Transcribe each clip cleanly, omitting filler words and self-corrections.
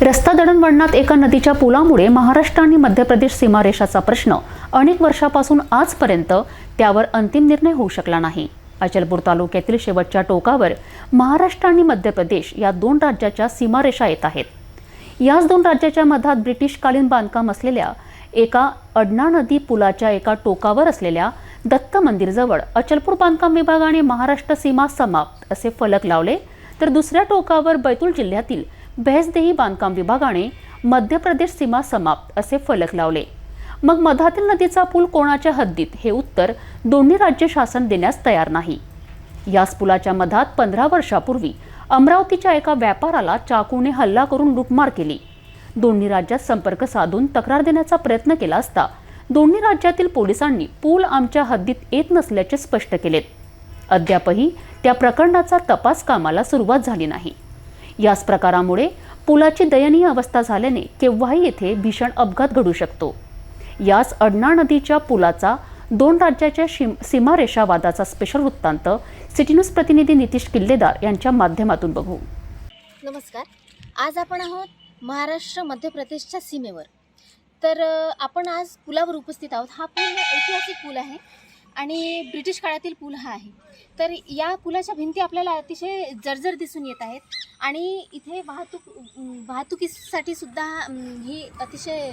रस्ता दळणवळणात एका नदीच्या पुलामुळे महाराष्ट्र आणि मध्य प्रदेश सीमारेषाचा प्रश्न अनेक वर्षापासून आजपर्यंत त्यावर अंतिम निर्णय होऊ शकला नाही। अचलपूर तालुक्यातील शेवटच्या टोकावर महाराष्ट्र आणि मध्य प्रदेश या दोन राज्याच्या सीमारेषा येत आहेत। याच दोन राज्याच्या मधात ब्रिटिशकालीन बांधकाम असलेल्या एका अडना नदी पुलाच्या एका टोकावर असलेल्या दत्त मंदिरजवळ अचलपूर बांधकाम विभागाने महाराष्ट्र सीमा समाप्त असे फलक लावले, तर दुसऱ्या टोकावर बैतूल जिल्ह्यातील भैंसदेही बांधकाम विभागाने मध्य प्रदेश सीमा समाप्त असे फलक लावले। मग मधातील नदीचा पूल कोणाच्या हद्दीत हे उत्तर दोन्ही राज्य शासन देण्यास तयार नाही। याच पुलाच्या मधात 15 वर्षापूर्वी अमरावतीच्या एका व्यापाराला चाकूने हल्ला करून लूटमार केली। दोन्ही राज्यात संपर्क साधून तक्रार देण्याचा प्रयत्न केला असता दोन्ही राज्यातील पोलिसांनी पूल आमच्या हद्दीत येत नसल्याचे स्पष्ट केलेत। अद्यापही त्या प्रकरणाचा तपास कामाला सुरुवात झाली नाही। याच प्रकारामुळे पुलाची दयनीय अवस्था झाल्याने केव्हाही येथे भीषण अपघात घडू शकतो। याच अडना नदीच्या पुलाचा दोन राज्याच्या सीमारेषा वादाचा स्पेशल वृत्तांत सिटी न्यूज प्रतिनिधी नितीश किल्लेदार यांच्या माध्यमातून बघू। नमस्कार, आज आपण आहोत महाराष्ट्र मध्य प्रदेशच्या सीमेवर। तर आपण आज पुलावर उपस्थित आहोत। हा पूल ऐतिहासिक पूल आहे आणि ब्रिटिश काळातील पूल हा आहे। तर या पुलाच्या भिंती आपल्याला अतिशय जर्जर दिसून येत आहेत आणि इथे वाहतुकीसाठी सुद्धा ही अतिशय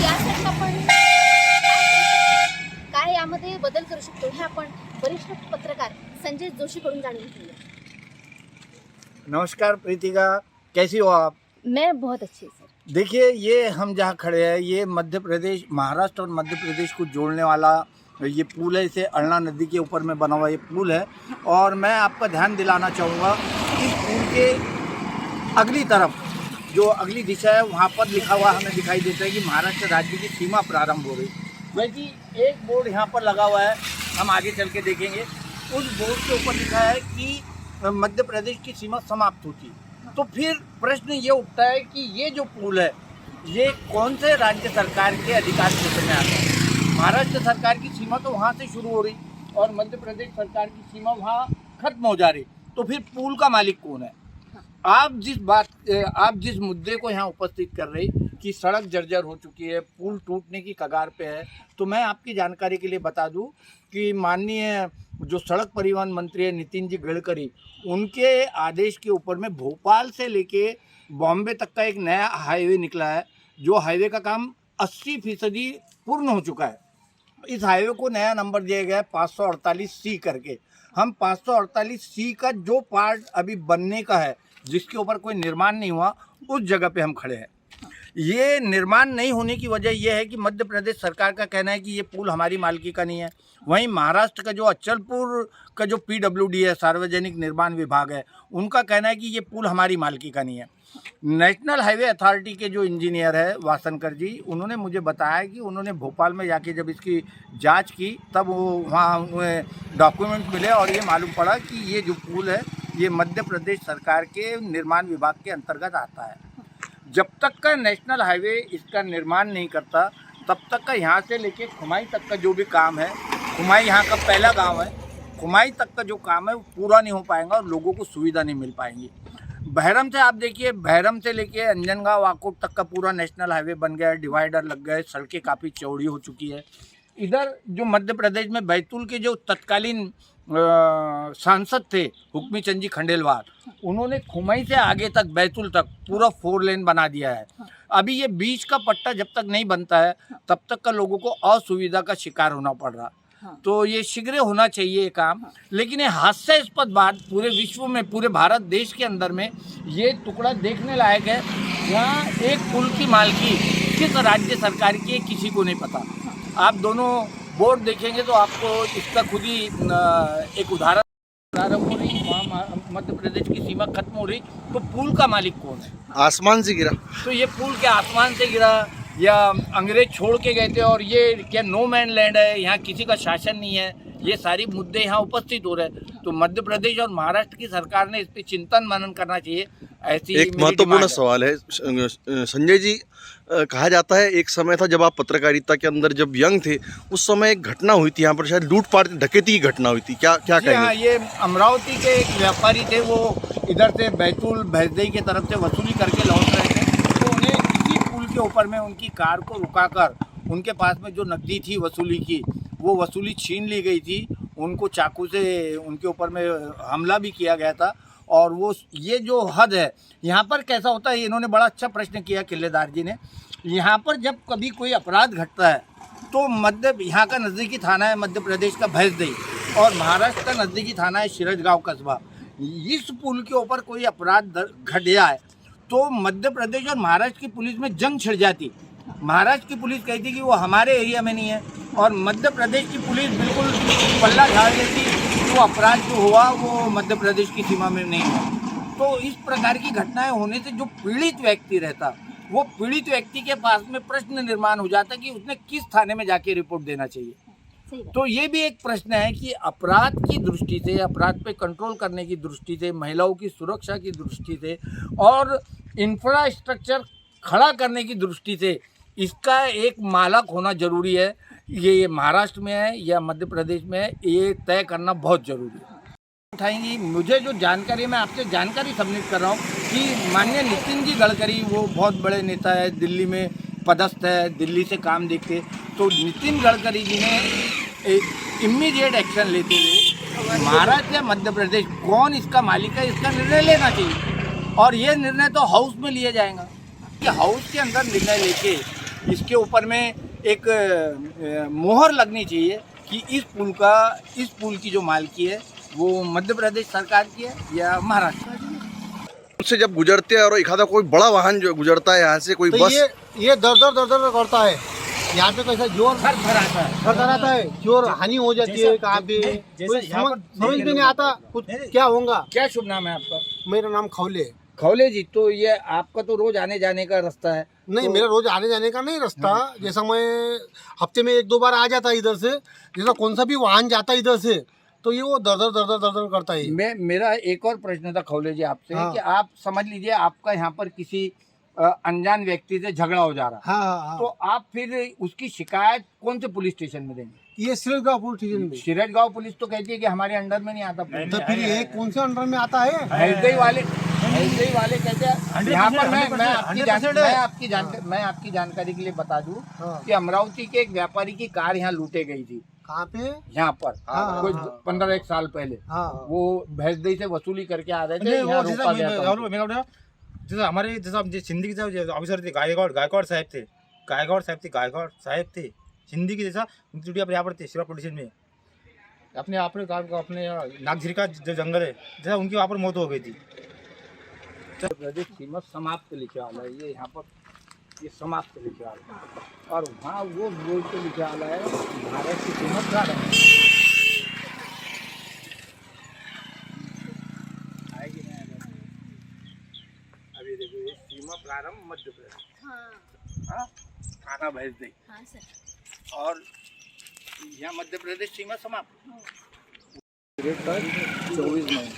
यासाठी आपण काय यामध्ये बदल करू शकतो हे आपण वरिष्ठ पत्रकार संजय जोशीकडून जाणून घेऊया। नमस्कार प्रीतिका, कैसी हो आप? मैं बहुत अच्छी हूँ सर। देखिए, ये हम जहाँ खड़े हैं ये मध्य प्रदेश, महाराष्ट्र और मध्य प्रदेश को जोड़ने वाला ये पुल है। इसे अड़ना नदी के ऊपर में बना हुआ ये पुल है और मैं आपका ध्यान दिलाना चाहूँगा इस पुल के अगली तरफ जो अगली दिशा है वहाँ पर लिखा हुआ हमें दिखाई देता है कि महाराष्ट्र राज्य की सीमा प्रारंभ हो गई। वैसे एक बोर्ड यहाँ पर लगा हुआ है, हम आगे चल के देखेंगे। उस बोर्ड के ऊपर लिखा है कि मध्य प्रदेश की सीमा समाप्त होती। तो फिर प्रश्न ये उठता है कि ये जो पुल है ये कौन से राज्य सरकार के अधिकार क्षेत्र में आता है? महाराष्ट्र सरकार की सीमा तो वहाँ से शुरू हो रही और मध्य प्रदेश सरकार की सीमा वहाँ खत्म हो जा रही, तो फिर पुल का मालिक कौन है? आप जिस मुद्दे को यहाँ उपस्थित कर रही कि सड़क जर्जर हो चुकी है, पुल टूटने की कगार पे है, तो मैं आपकी जानकारी के लिए बता दूं कि माननीय जो सड़क परिवहन मंत्री है नितिन जी गडकरी, उनके आदेश के ऊपर में भोपाल से लेके बॉम्बे तक का एक नया हाईवे निकला है। जो हाईवे का काम 80% पूर्ण हो चुका है। इस हाईवे को नया नंबर दिया गया है 548C करके। हम 548C का जो पार्ट अभी बनने का है, जिसके ऊपर कोई निर्माण नहीं हुआ, उस जगह पे हम खड़े हैं। ये निर्माण नहीं होने की वजह यह है कि मध्य प्रदेश सरकार का कहना है कि ये पुल हमारी मालिकी का नहीं है। वहीं महाराष्ट्र का जो अचलपुर का जो PWD है, सार्वजनिक निर्माण विभाग है, उनका कहना है कि ये पुल हमारी मालिकी का नहीं है। नेशनल हाईवे अथॉरिटी के जो इंजीनियर है वासनकर जी, उन्होंने मुझे बताया कि उन्होंने भोपाल में जाके जब इसकी जांच की तब वो वहाँ उन्हें डॉक्यूमेंट मिले और ये मालूम पड़ा कि ये जो पुल है ये मध्य प्रदेश सरकार के निर्माण विभाग के अंतर्गत आता है। जब तक का नेशनल हाईवे इसका निर्माण नहीं करता तब तक का यहाँ से लेके खुमाई तक का जो भी काम है, खुमाई यहाँ का पहला गांव है, खुमाई तक का जो काम है वो पूरा नहीं हो पाएगा और लोगों को सुविधा नहीं मिल पाएंगी। बहरम से आप देखिए, बहरम से लेके अंजनगांव वाकोट तक का पूरा नेशनल हाईवे बन गया है, डिवाइडर लग गए, सड़कें काफ़ी चौड़ी हो चुकी है। इधर जो मध्य प्रदेश में बैतूल के जो तत्कालीन सांसद थे हुक्मी चंद जी खंडेलवाल, उन्होंने खुमई से आगे तक बैतूल तक पूरा 4 लेन बना दिया है। अभी ये बीच का पट्टा जब तक नहीं बनता है तब तक का लोगों को असुविधा का शिकार होना पड़ रहा। तो ये शीघ्र होना चाहिए ये काम। लेकिन ये हास्यास्पद बात, पूरे विश्व में, पूरे भारत देश के अंदर में ये टुकड़ा देखने लायक है। यहाँ एक पुल की मालकी किस राज्य सरकार की है किसी को नहीं पता। आप दोनों बोर्ड देखेंगे तो आपको इसका खुद ही एक उदाहरण प्रारंभ हो रही, वहाँ मध्य प्रदेश की सीमा खत्म हो रही, तो पुल का मालिक कौन है? आसमान से गिरा। तो ये पुल क्या आसमान से गिरा या अंग्रेज छोड़ के गए थे और ये क्या नो मैन लैंड है? यहाँ किसी का शासन नहीं है, ये सारी मुद्दे यहाँ उपस्थित हो रहे हैं। तो मध्य प्रदेश और महाराष्ट्र की सरकार ने इस पे चिंतन मनन करना चाहिए, ऐसी एक मेरी महत्वपूर्ण डिमांड है। सवाल है संजय जी, कहा जाता है एक समय था जब आप पत्रकारिता के अंदर जब यंग थे, उस समय एक घटना हुई थी यहाँ पर, शायद लूटपाट डकैती की घटना हुई थी, क्या क्या जी हाँ, कहेंगे? ये अमरावती के एक व्यापारी थे, वो इधर से बैतूल भैंसदेई की तरफ से वसूली करके लौट रहे थे। तो उन्हें इसी पुल के ऊपर में उनकी कार को रुकाकर उनके पास में जो नकदी थी वसूली की, वो वसूली छीन ली गई थी। उनको चाकू से उनके ऊपर में हमला भी किया गया था। और वो ये जो हद है यहाँ पर कैसा होता है, इन्होंने बड़ा अच्छा प्रश्न किया किलेदार जी ने। यहाँ पर जब कभी कोई अपराध घटता है तो यहाँ का नज़दीकी थाना है मध्य प्रदेश का भैंसदेई, और महाराष्ट्र का नज़दीकी थाना है शिरजगांव कस्बा। इस पुल के ऊपर कोई अपराध घट जाए तो मध्य प्रदेश और महाराष्ट्र की पुलिस में जंग छिड़ जाती। महाराष्ट्र की पुलिस कहती कि वो हमारे एरिया में नहीं है, और मध्य प्रदेश की पुलिस बिल्कुल पल्ला झाड़ देती कि वो अपराध जो हुआ वो मध्य प्रदेश की सीमा में नहीं हुआ। तो इस प्रकार की घटनाएं होने से जो पीड़ित व्यक्ति रहता, वो पीड़ित व्यक्ति के पास में प्रश्न निर्माण हो जाता कि उसने किस थाने में जाके रिपोर्ट देना चाहिए। सही बात। तो ये भी एक प्रश्न है कि अपराध की दृष्टि से, अपराध पे कंट्रोल करने की दृष्टि से, महिलाओं की सुरक्षा की दृष्टि से और इंफ्रास्ट्रक्चर खड़ा करने की दृष्टि से इसका एक मालक होना जरूरी है। ये महाराष्ट्र में है या मध्य प्रदेश में है, ये तय करना बहुत जरूरी है। उठाएंगी, मुझे जो जानकारी, मैं आपसे जानकारी सबमिट कर रहा हूँ कि माननीय नितिन जी गडकरी, वो बहुत बड़े नेता है, दिल्ली में पदस्थ है, दिल्ली से काम देखते। तो नितिन गडकरी जी ने एक इमीडिएट एक्शन लेते हुए महाराष्ट्र या मध्य प्रदेश कौन इसका मालिक है, इसका निर्णय लेना चाहिए। और ये निर्णय तो हाउस में लिया जाएगा कि हाउस के अंदर निर्णय लेके इसके ऊपर में एक मोहर लगनी चाहिए कि इस पुल की जो मालकी है वो मध्य प्रदेश सरकार की है या महाराष्ट्र की। उससे जब गुजरते हैं और एखादा कोई बड़ा वाहन जो गुजरता है यहाँ से, कोई तो बस, ये दर करता है। यहाँ पे कैसा जोर आता है, जोर हानि हो जाती है। कहाँ पे कोई समझ में नहीं आता कुछ क्या होगा। क्या शुभ नाम है आपका? मेरा नाम खौले। खौले जी, तो ये आपका तो रोज आने जाने का रास्ता है? नहीं, तो मेरा रोज आने जाने का नहीं रास्ता। जैसा मैं हफ्ते में 1-2 बार आ जाता इधर से, जैसा कौन सा भी वाहन जाता इधर से, तो ये वो दर करता है। मेरा एक और प्रश्न था खौले जी आपसे, हाँ। कि आप समझ लीजिए आपका यहाँ पर किसी अनजान व्यक्ति से झगड़ा हो जा रहा है, हाँ। तो आप फिर उसकी शिकायत कौन से पुलिस स्टेशन में देंगे? ये शिरजगांव पुलिस स्टेशन में। शिरजगांव पुलिस तो कहती है कि हमारे अंडर में नहीं आता। तो फिर ये कौन से अंडर में आता है? भैंसदेई वाले कहते हैं। यहाँ पर मैं आपकी जानकारी के लिए बता दूं कि अमरावती के एक व्यापारी की कार यहाँ लूटे गई थी। कहाँ पे? यहाँ पर कोई 15-1 साल पहले वो भैंसदेई से वसूली करके आ रहे थे, यहाँ रोका गया था। जैसा हमारे सिंधी के जो ऑफिसर थे, गायकवाड़ साहब थे सिंधी के, जैसा उनकी ड्यूटी अपने यहाँ पर थे शिवा स्टेशन में। अपने नागझीर का जो जंगल है, जैसा उनकी वहाँ पर मौत हो गई थी। प्रदेश सीमा समाप्त लिखे वाला है, ये यहाँ पर ये समाप्त लिखे वाला है, और वहाँ वो बोर्ड पे लिखे वाला है भारत की सीमा प्रारंभ। आएगी नहीं आएगी? अभी देखो ये सीमा प्रारंभ मध्य प्रदेश, हाँ, थाना भैंसदेई, हाँ सर। और यहाँ मध्य प्रदेश सीमा समाप्त। 24 मई।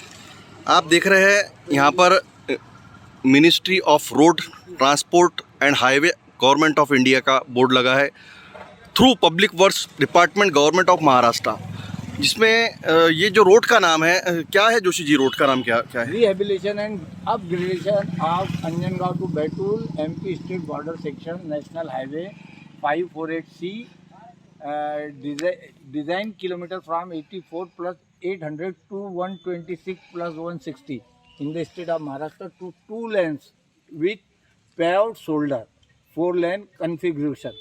आप देख रहे हैं यहाँ पर ministry of road transport and highway government of India का बोर्ड लगा है, through public works department government of Maharashtra, जिसमें ये जो रोड का नाम है, क्या है जोशी जी, रोड का नाम क्या है? Rehabilitation and upgradation of Anjangaon to Betul MP state border section national highway 548C, design kilometre from 84 + 800 to 126 + 160 in the state of Maharashtra to 2 lanes with paved shoulder, 4 lane configuration.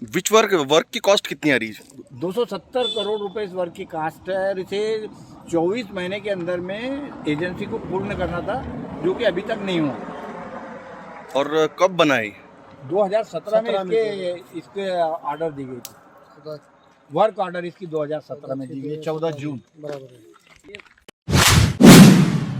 Which work की cost कितनी आ रही है? 270 करोड़ रुपए इस work की cast है, और इसे 24 महीने के अंदर में एजेंसी को पूर्ण करना था, जो कि अभी तक नहीं हुआ। और कब बनाई? 2017 में इसके ऑर्डर दी गई थी, वर्क ऑर्डर इसकी 2017 में दी गई, 14 जून। बराबर है।